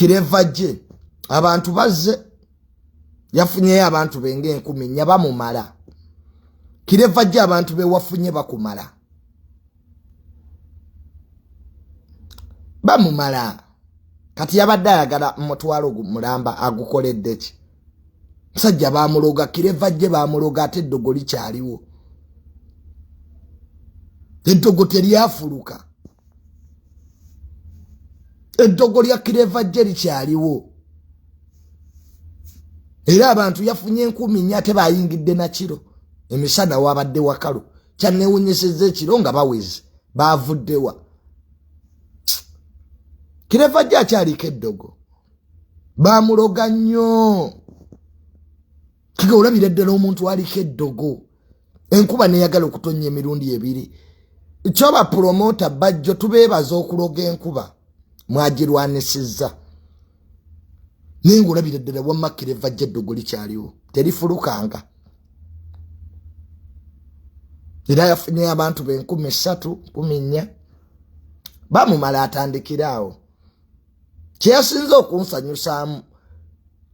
Kirevajje abantu bazze yafunye abantu benge 10 nyaba mu mala Kirevajje abantu be wafunye bakumala bamumala kati yabadde ayagala mutwalo mulamba agukoledde ki musajja bamuloga Kirevajje bamuloga ate eddogo likyaliwo eddogo teryafuluka eddogo lya Kirevajje likyaliwo era abantu yafunye 10 ate bayingidde na kiro emisana wabadde wakalu kyanewunyesezza ekiro nga bawezi bavuddewa Kirevajje akyaliko eddogo bamuloga nnyo kiga olabira ddala omuntu aliko eddogo enkuba neyagala okutonya emirundi ebiri kyoba promota bajjo tubeebaza okuloga enkuba mwagirwanisizza naye ng'olabira ddala wamma Kirevajje eddogo likyaliwo terifulukanga era yafunye abantu be 3,000 14 bamumala atandikiraawo kyeyasinza okunsanyusaamu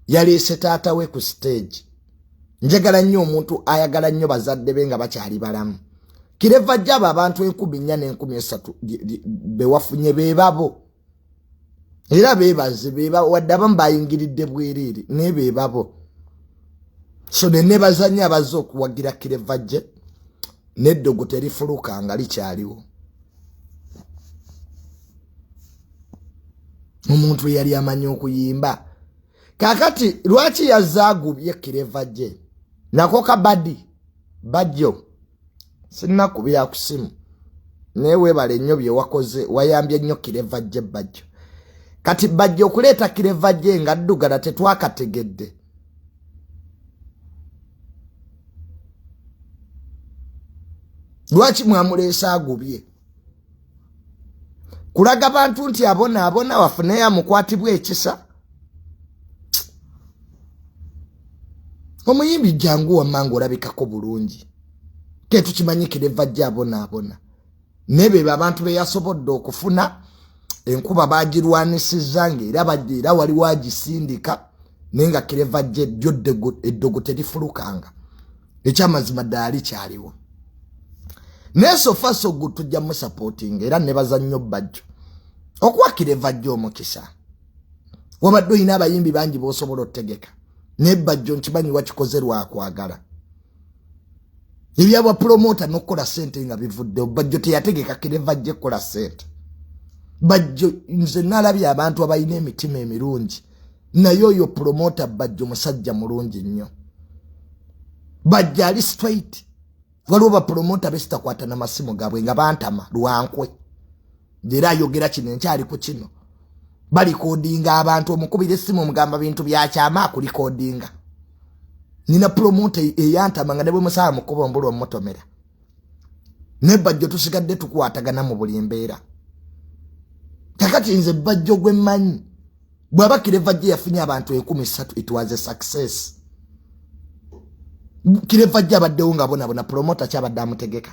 yaleese taata we ku stage njagala nnyo omuntu ayagala nnyo bazadde be nga bakyali balamu Kirevajje abo abantu 4,000 bewafunye beebabo era beebaze wadde abamu bayingiridde bwereere naye beebabo so ne bazannya abazze okuwagira Kirevajje n'eddogo terifulukanga likyaliwo omuntu yali amanyi okuyimba kakati lwaki yazaagubye Kirevajje nako kabadi bajjo sinnakubira ku simu naye weebale nnyo bye wakoze wayambye nnyo Kirevajje bajjo kati bajjo okuleeta Kirevajje nga ddugala tetwakategedde lwaki mwamuleesa agubye kulaga bantu nti abona wafune ya mukwatibwa ekisa omuyimbi jangu wamangu olabikako bulungi ke tukimanyi Kirevajje abona nebe abantu be yasobodde okufuna enkuba bagirwanisizza ng'era bajira wali wagisindika nenga Kirevajje eddogo terifulukanga ekyamazima ddala kyaliwo neso faso gutujja mu supporting era ne bazannyo bajjo okuwa Kirevajje omukisa wabadde oyina abayimbi bangi b'osobola otegeka ne bajjo nkimanyi wakikoze lwakwagala ebyabwa promota n'okukola sente nga bivudde bajjo teyategeka Kirevajje kola sente bajjo nze nalabye abantu abayina emitima emirungi naye oyo promota bajjo musajja mulungi nnyo bajja ali straight waliwo bapromota besitakwata n'amasimu gaabwe nga bantama lwankwe era ayogera kino enkyali ku kino balikodinga abantu omukubira essimu omugamba bintu byakyama akulikodinga nina promota eyantama nga ne bwe musaba mukuba mbulu omutomera ne bajjo tusigadde tukwatagana mu buli mbeera kakati nze bajjo gwe mmanyi bw'aba Kirevajje yafunye abantu 13 it was a success Kirevajje abaddewo nga bona promota kyabadde amutegeka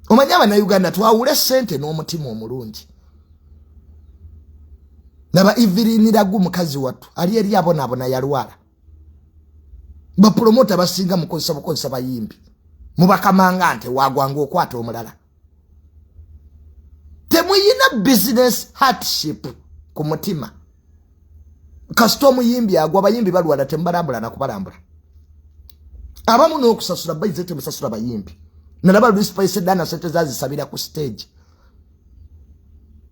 omanyi Abannayuganda twawule sente n'omutima omulungi naba Iviriniragu mukazi wattu ali eri abona yalwala bapromota basinga mukozesa bayimbi mubakamanga nte wagwanga okwata omulala temuyina business hardship ku mutima kasita omuyimbi agwa abayimbi balwala tembalambula nakubalambula abamu n'okusasula bayize temusasula bayimbi nalaba Luispice Dana sente zazisabira ku stage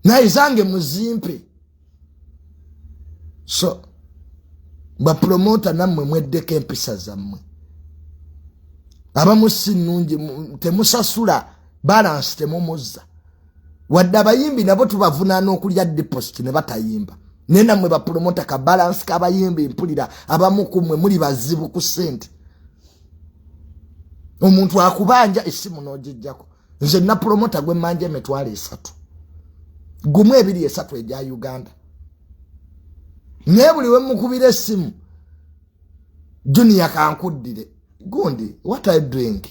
naye zange muzimpe so bapromota nammwe mweddeko empisa zammwe abamu si nnungi temusasula balance temumuzza wadde abayimbi nabo tubavunaana okulya deposit ne batayimba naye nammwe bapromota ka balance k'abayimbi mpulira abamu kumwe muli bazibu ku sente omuntu akubanja essimu n'ogijjako nze na promota gwe mmanja emitwalo 3 gumu 2 egya Uganda naye buli we mukubira essimu Junior kankuddire gundi what are you doing